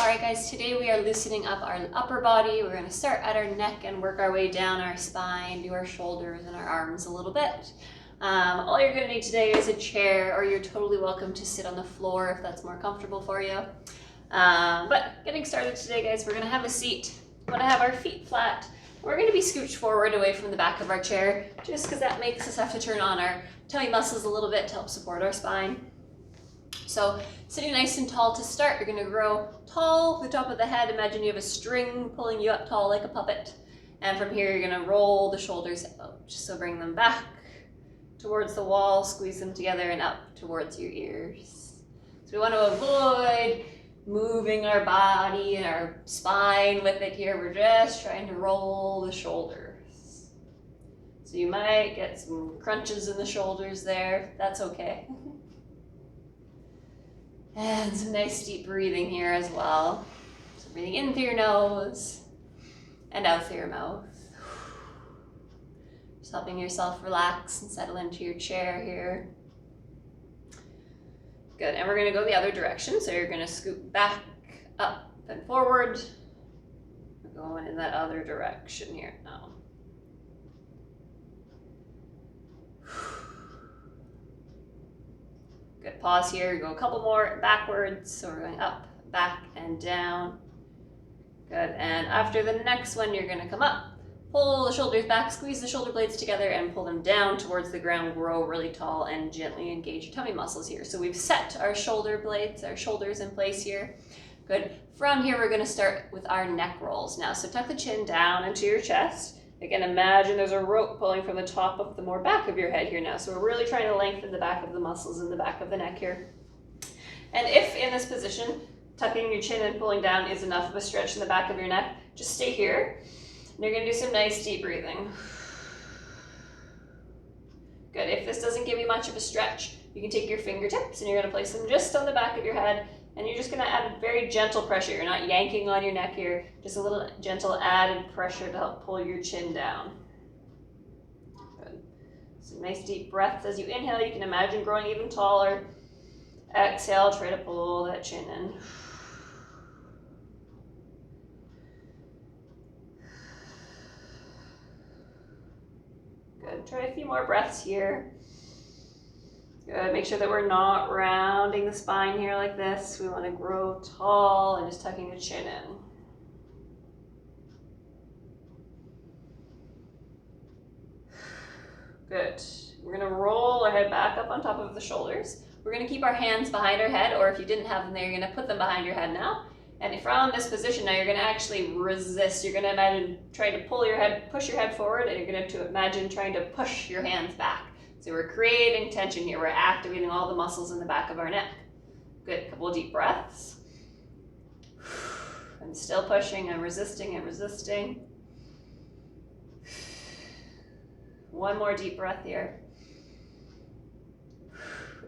All right, guys, today we are loosening up our upper body. We're going to start at our neck and work our way down our spine, do our shoulders and our arms a little bit. All you're going to need today is a chair, or you're totally welcome to sit on the floor if that's more comfortable for you. But getting started today, guys, we're going to have a seat. We want to have our feet flat. We're going to be scooched forward away from the back of our chair, just because that makes us have to turn on our tummy muscles a little bit to help support our spine. So sitting nice and tall to start, you're going to grow tall, the top of the head. Imagine you have a string pulling you up tall like a puppet. And from here, you're going to roll the shoulders out. So bring them back towards the wall, squeeze them together and up towards your ears. So we want to avoid moving our body and our spine with it here. We're just trying to roll the shoulders. So you might get some crunches in the shoulders there. That's okay. And some nice deep breathing here as well. So breathing in through your nose and out through your mouth. Just helping yourself relax and settle into your chair here. Good, and we're gonna go the other direction. So you're gonna scoop back, up and forward. We're going in that other direction here now. Good, pause here, go a couple more backwards. So we're going up, back, and down. Good, and after the next one, you're gonna come up, pull the shoulders back, squeeze the shoulder blades together, and pull them down towards the ground, grow really tall, and gently engage your tummy muscles here. So we've set our shoulder blades, our shoulders in place here. Good, from here, we're gonna start with our neck rolls now. So tuck the chin down into your chest. Again, imagine there's a rope pulling from the top of the more back of your head here now. So we're really trying to lengthen the back of the muscles in the back of the neck here. And if in this position, tucking your chin and pulling down is enough of a stretch in the back of your neck, just stay here. And you're gonna do some nice deep breathing. Good, if this doesn't give you much of a stretch, you can take your fingertips and you're gonna place them just on the back of your head. And you're just gonna add very gentle pressure. You're not yanking on your neck here, just a little gentle added pressure to help pull your chin down. Good. Some nice deep breaths. As you inhale, you can imagine growing even taller. Exhale, try to pull that chin in. Good, try a few more breaths here. Good, make sure that we're not rounding the spine here like this. We want to grow tall and just tucking the chin in. Good, we're gonna roll our head back up on top of the shoulders. We're gonna keep our hands behind our head, or if you didn't have them there, you're gonna put them behind your head now. And from this position now, you're gonna actually resist. You're gonna imagine trying to pull your head, push your head forward, and you're gonna have to imagine trying to push your hands back. So we're creating tension here. We're activating all the muscles in the back of our neck. Good, couple of deep breaths. I'm still pushing, I'm resisting and resisting. One more deep breath here.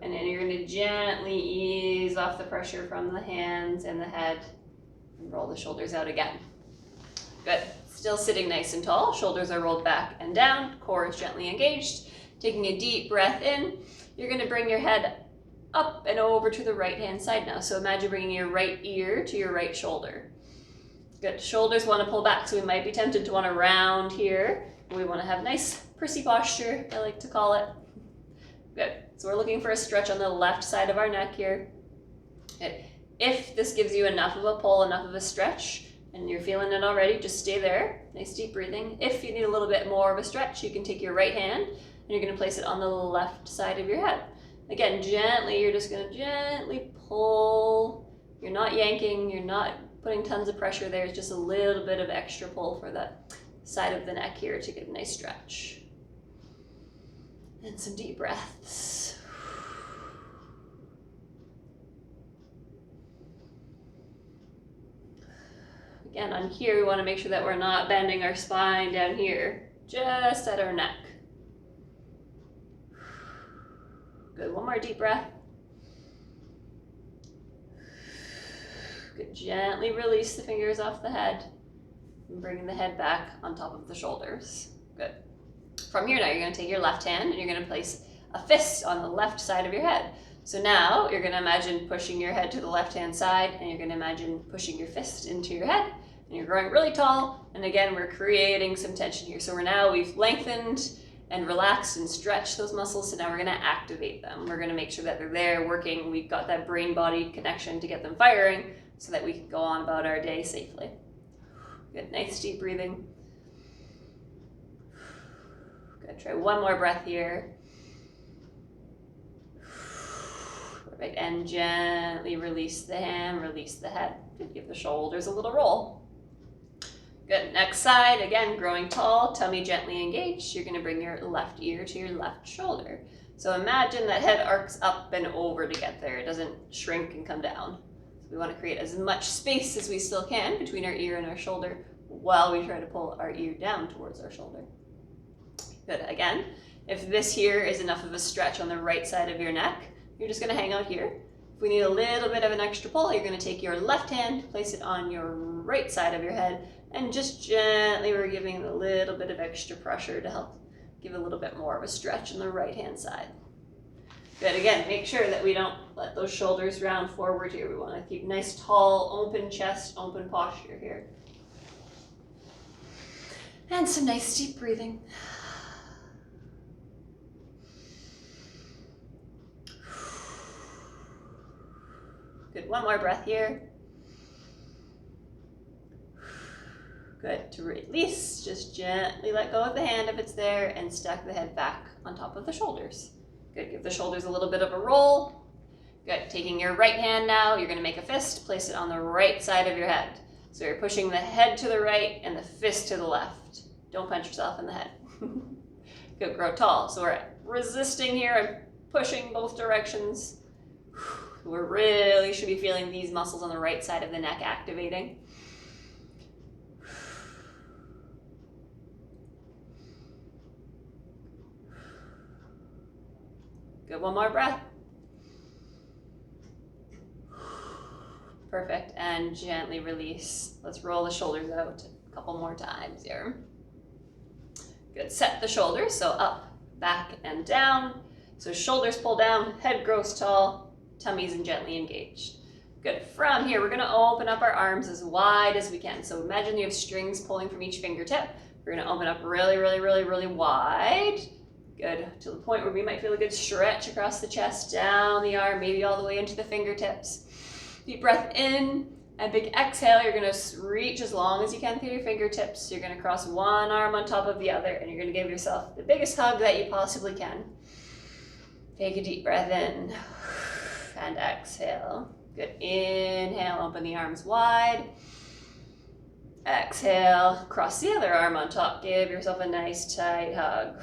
And then you're gonna gently ease off the pressure from the hands and the head and roll the shoulders out again. Good, still sitting nice and tall. Shoulders are rolled back and down, core is gently engaged. Taking a deep breath in, you're gonna bring your head up and over to the right-hand side now. So imagine bringing your right ear to your right shoulder. Good, shoulders wanna pull back, so we might be tempted to wanna round here. We wanna have nice prissy posture, I like to call it. Good, so we're looking for a stretch on the left side of our neck here. Good. If this gives you enough of a pull, enough of a stretch, and you're feeling it already, just stay there. Nice deep breathing. If you need a little bit more of a stretch, you can take your right hand and you're gonna place it on the left side of your head. Again, gently, you're just gonna gently pull. You're not yanking, you're not putting tons of pressure there. It's just a little bit of extra pull for the side of the neck here to get a nice stretch. And some deep breaths. Again, on here, we wanna make sure that we're not bending our spine down here, just at our neck. Good, one more deep breath. Good, gently release the fingers off the head and bringing the head back on top of the shoulders. Good. From here now, you're gonna take your left hand and you're gonna place a fist on the left side of your head. So now you're going to imagine pushing your head to the left-hand side, and you're going to imagine pushing your fist into your head, and you're growing really tall. And again, we're creating some tension here. So we've lengthened and relaxed and stretched those muscles. So now we're going to activate them. We're going to make sure that they're there working. We've got that brain-body connection to get them firing so that we can go on about our day safely. Good, nice deep breathing. Good, try one more breath here. Perfect, and gently release the hand, release the head. Good, give the shoulders a little roll. Good, next side, again, growing tall, tummy gently engaged. You're gonna bring your left ear to your left shoulder. So imagine that head arcs up and over to get there. It doesn't shrink and come down. So we wanna create as much space as we still can between our ear and our shoulder while we try to pull our ear down towards our shoulder. Good, again, if this here is enough of a stretch on the right side of your neck, you're just gonna hang out here. If we need a little bit of an extra pull, you're gonna take your left hand, place it on your right side of your head, and just gently we're giving a little bit of extra pressure to help give a little bit more of a stretch on the right hand side. Good, again, make sure that we don't let those shoulders round forward here. We wanna keep nice, tall, open chest, open posture here. And some nice deep breathing. Good, one more breath here. Good, to release, just gently let go of the hand if it's there and stack the head back on top of the shoulders. Good, give the shoulders a little bit of a roll. Good, taking your right hand now, you're gonna make a fist, place it on the right side of your head. So you're pushing the head to the right and the fist to the left. Don't punch yourself in the head. Good, grow tall. So we're resisting here and pushing both directions. We really should be feeling these muscles on the right side of the neck activating. Good, one more breath. Perfect, and gently release. Let's roll the shoulders out a couple more times here. Good, set the shoulders, so up, back, and down. So shoulders pull down, head grows tall, tummies and gently engaged. Good, from here, we're gonna open up our arms as wide as we can. So imagine you have strings pulling from each fingertip. We're gonna open up really, really, really, really wide. Good, to the point where we might feel a good stretch across the chest, down the arm, maybe all the way into the fingertips. Deep breath in, and big exhale. You're gonna reach as long as you can through your fingertips. You're gonna cross one arm on top of the other, and you're gonna give yourself the biggest hug that you possibly can. Take a deep breath in, and exhale. Good, inhale, open the arms wide. Exhale, cross the other arm on top. Give yourself a nice tight hug.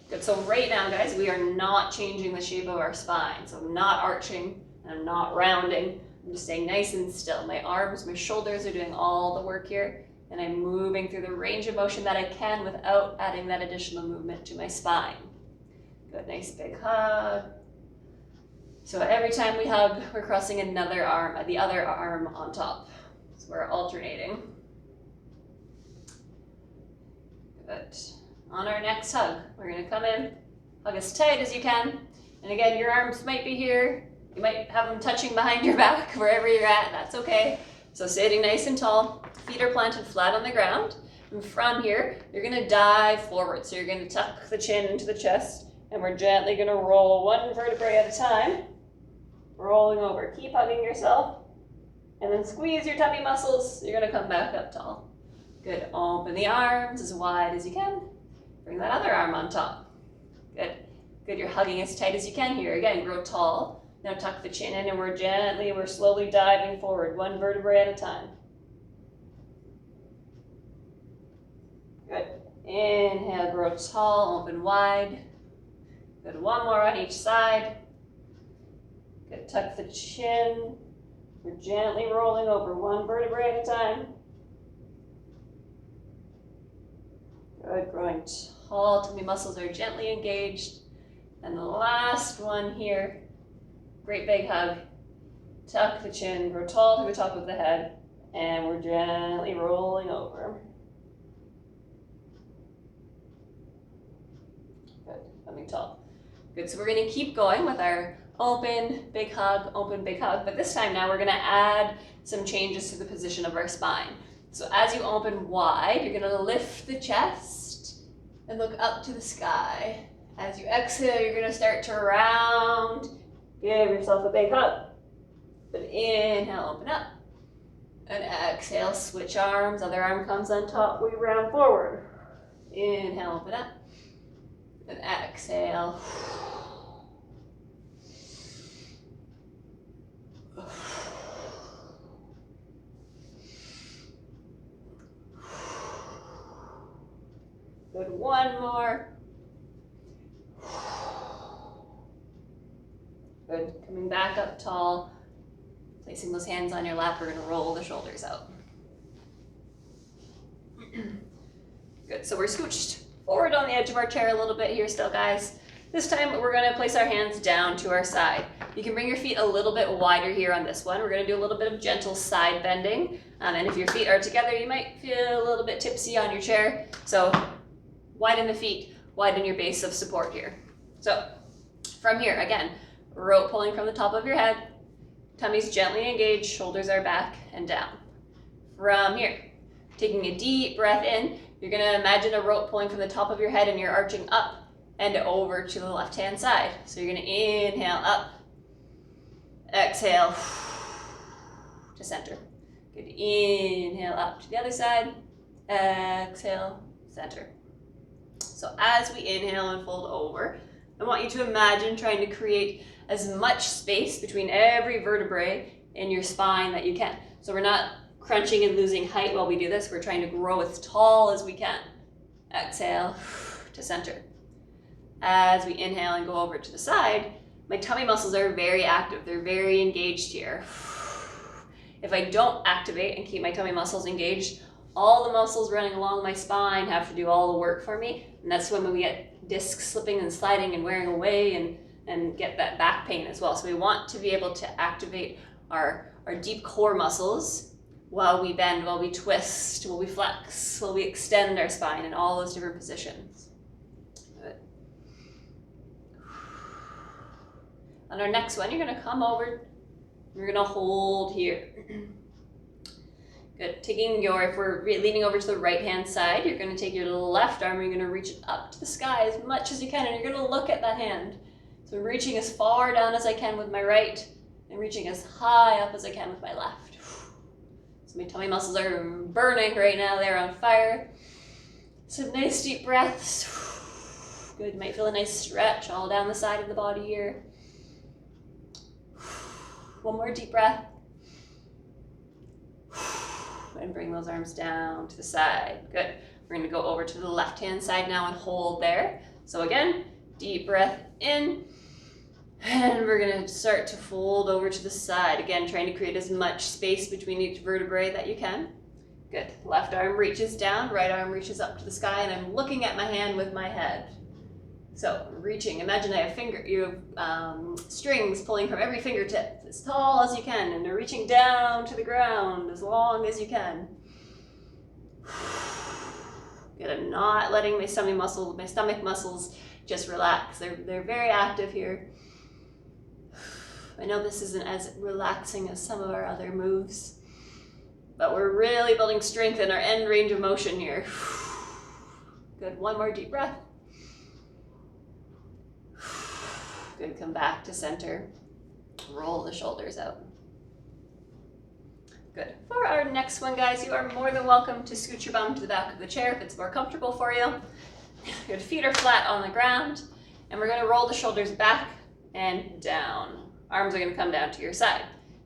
Good, so right now, guys, we are not changing the shape of our spine. So I'm not arching, and I'm not rounding. I'm just staying nice and still. My arms, my shoulders are doing all the work here, and I'm moving through the range of motion that I can without adding that additional movement to my spine. Good, nice big hug. So every time we hug, we're crossing another arm, the other arm on top. So we're alternating. Good. On our next hug, we're gonna come in, hug as tight as you can. And again, your arms might be here. You might have them touching behind your back, wherever you're at, that's okay. So sitting nice and tall, feet are planted flat on the ground. And from here, you're gonna dive forward. So you're gonna tuck the chin into the chest, and we're gently gonna roll one vertebrae at a time, rolling over. Keep hugging yourself, and then squeeze your tummy muscles. You're gonna come back up tall. Good, open the arms as wide as you can. Bring that other arm on top. Good, good, you're hugging as tight as you can here. Again, grow tall. Now tuck the chin in, and we're slowly diving forward, one vertebrae at a time. Good. Inhale, grow tall, open wide. Good, one more on each side. Good, tuck the chin. We're gently rolling over, one vertebrae at a time. Good, growing tall, tummy muscles are gently engaged. And the last one here. Great big hug. Tuck the chin, grow tall to the top of the head, and we're gently rolling over. Good, coming tall. Good, so we're gonna keep going with our open, big hug, open, big hug. But this time now we're gonna add some changes to the position of our spine. So as you open wide, you're gonna lift the chest and look up to the sky. As you exhale, you're gonna start to round. Give yourself a big hug. But inhale, open up. And exhale, switch arms. Other arm comes on top, we round forward. Inhale, open up. And exhale. Good, one more. Good, coming back up tall. Placing those hands on your lap, we're gonna roll the shoulders out. Good, so we're scooched forward on the edge of our chair a little bit here still, guys. This time we're gonna place our hands down to our side. You can bring your feet a little bit wider here on this one. We're gonna do a little bit of gentle side bending. And if your feet are together, you might feel a little bit tipsy on your chair. So widen the feet, widen your base of support here. So from here, again, rope pulling from the top of your head, tummy's gently engaged, shoulders are back and down. From here, taking a deep breath in, you're gonna imagine a rope pulling from the top of your head and you're arching up and over to the left-hand side. So you're gonna inhale up, exhale to center. Good, inhale up to the other side, exhale, center. So as we inhale and fold over, I want you to imagine trying to create as much space between every vertebrae in your spine that you can. So we're not crunching and losing height while we do this. We're trying to grow as tall as we can. Exhale to center. As we inhale and go over to the side, my tummy muscles are very active. They're very engaged here. If I don't activate and keep my tummy muscles engaged, all the muscles running along my spine have to do all the work for me. And that's when we get discs slipping and sliding and wearing away and get that back pain as well. So we want to be able to activate our deep core muscles while we bend, while we twist, while we flex, while we extend our spine in all those different positions. Good. On our next one, you're gonna come over, you're gonna hold here. Good, if we're leaning over to the right-hand side, you're gonna take your left arm and you're gonna reach it up to the sky as much as you can, and you're gonna look at that hand. So I'm reaching as far down as I can with my right, and reaching as high up as I can with my left. So my tummy muscles are burning right now, they're on fire. Some nice deep breaths. Good, you might feel a nice stretch all down the side of the body here. One more deep breath. And bring those arms down to the side. Good. We're gonna go over to the left-hand side now and hold there. So again, deep breath in. And we're gonna start to fold over to the side. Again, trying to create as much space between each vertebrae that you can. Good. Left arm reaches down, right arm reaches up to the sky, and I'm looking at my hand with my head. So reaching, imagine I have strings pulling from every fingertip as tall as you can, and they're reaching down to the ground as long as you can. Good, I'm not letting my stomach muscles just relax. They're very active here. I know this isn't as relaxing as some of our other moves, but we're really building strength in our end range of motion here. Good, one more deep breath. Good, come back to center. Roll the shoulders out. Good. For our next one, guys, you are more than welcome to scoot your bum to the back of the chair if it's more comfortable for you. Your feet are flat on the ground, and we're gonna roll the shoulders back and down. Arms are gonna come down to your side.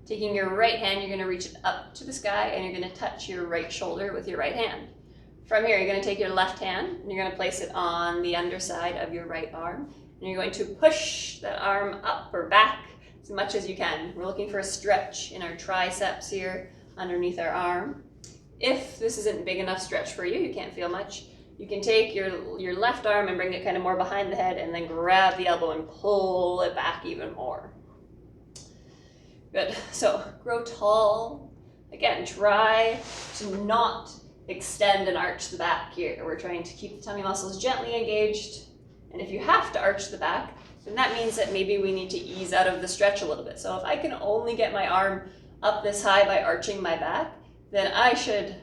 Taking your right hand, you're gonna reach it up to the sky, and you're gonna touch your right shoulder with your right hand. From here, you're gonna take your left hand, and you're gonna place it on the underside of your right arm. And you're going to push that arm up or back as much as you can. We're looking for a stretch in our triceps here underneath our arm. If this isn't big enough stretch for you, you can't feel much, you can take your left arm and bring it kind of more behind the head and then grab the elbow and pull it back even more. Good, so grow tall. Again, try to not extend and arch the back here. We're trying to keep the tummy muscles gently engaged. And if you have to arch the back, And that means that maybe we need to ease out of the stretch a little bit. So if I can only get my arm up this high by arching my back, then I should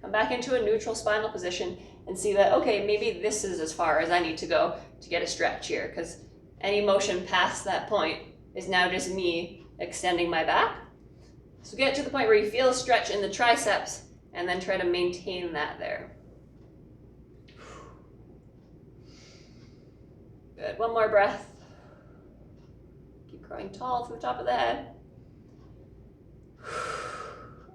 come back into a neutral spinal position and see that, okay, maybe this is as far as I need to go to get a stretch here, because any motion past that point is now just me extending my back. So get to the point where you feel a stretch in the triceps and then try to maintain that there. Good, one more breath. Keep growing tall to the top of the head.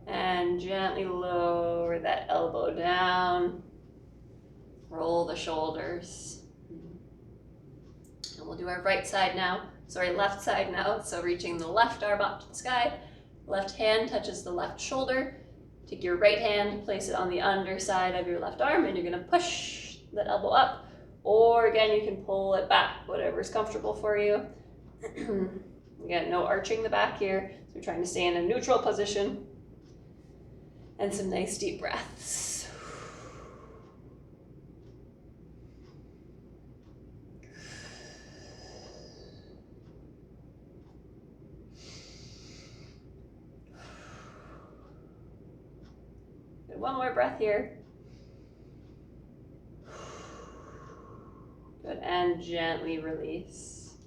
And gently lower that elbow down. Roll the shoulders. And we'll do our right side now. Sorry, left side now. So reaching the left arm up to the sky. Left hand touches the left shoulder. Take your right hand, place it on the underside of your left arm, and you're gonna push that elbow up. Or again, you can pull it back, whatever's comfortable for you. Again, no arching the back here. So we're trying to stay in a neutral position. And some nice deep breaths. Good, one more breath here. Good, and gently release.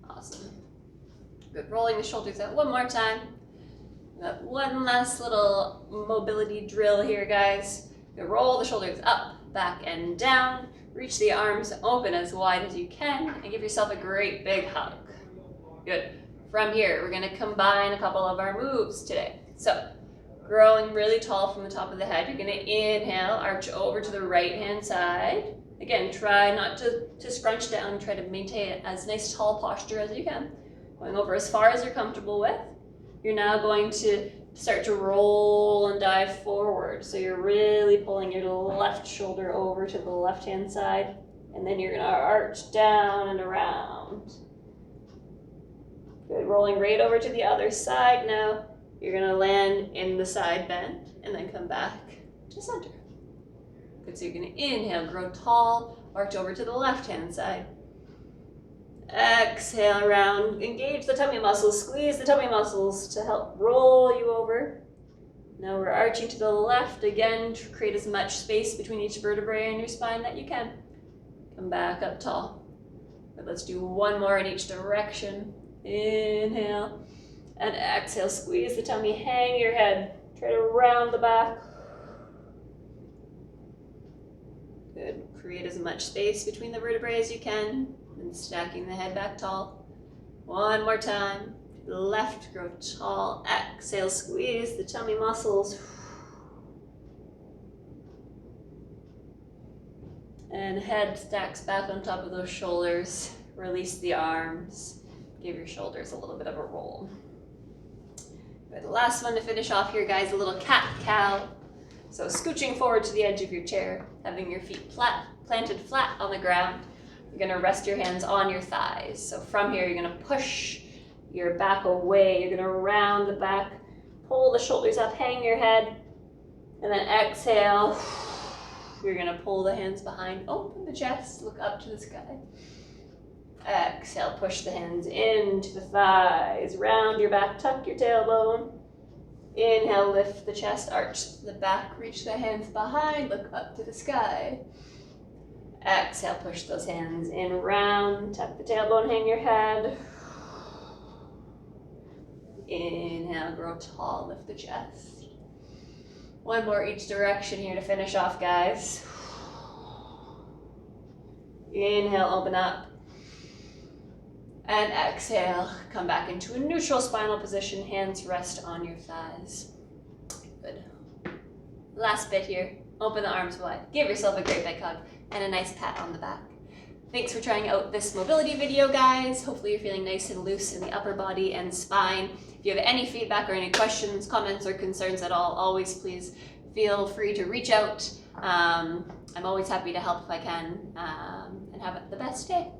Awesome. Good, rolling the shoulders out one more time. Got one last little mobility drill here, guys. Good, roll the shoulders up, back, and down. Reach the arms open as wide as you can, and give yourself a great big hug. Good. From here, we're gonna combine a couple of our moves today. So, growing really tall from the top of the head, you're gonna inhale, arch over to the right-hand side. Again, try not to scrunch down, try to maintain as nice tall posture as you can. Going over as far as you're comfortable with. You're now going to start to roll and dive forward. So you're really pulling your left shoulder over to the left-hand side, and then you're gonna arch down and around. Good, rolling right over to the other side now. You're gonna land in the side bend and then come back to center. Good, so you're gonna inhale, grow tall, arch over to the left-hand side. Exhale around, engage the tummy muscles, squeeze the tummy muscles to help roll you over. Now we're arching to the left again to create as much space between each vertebrae in your spine that you can. Come back up tall. But let's do one more in each direction. Inhale and exhale, squeeze the tummy, hang your head, try to round the back. Good, create as much space between the vertebrae as you can. And stacking the head back tall. One more time. To the left, grow tall. Exhale, squeeze the tummy muscles. And head stacks back on top of those shoulders. Release the arms. Give your shoulders a little bit of a roll. Good. The last one to finish off here, guys, a little cat-cow. So scooching forward to the edge of your chair, having your feet planted flat on the ground. You're gonna rest your hands on your thighs. So from here, you're gonna push your back away. You're gonna round the back, pull the shoulders up, hang your head, and then exhale. You're gonna pull the hands behind, open the chest, look up to the sky. Exhale, push the hands into the thighs, round your back, tuck your tailbone. Inhale, lift the chest, arch the back, reach the hands behind, look up to the sky. Exhale, push those hands in, round, tuck the tailbone, hang your head. Inhale, grow tall, lift the chest. One more each direction here to finish off, guys. Inhale, open up. And exhale, come back into a neutral spinal position, hands rest on your thighs. Good. Last bit here, open the arms wide, give yourself a great big hug, and a nice pat on the back. Thanks for trying out this mobility video, guys. Hopefully you're feeling nice and loose in the upper body and spine. If you have any feedback or any questions, comments, or concerns at all, always please feel free to reach out. I'm always happy to help if I can, and have the best day.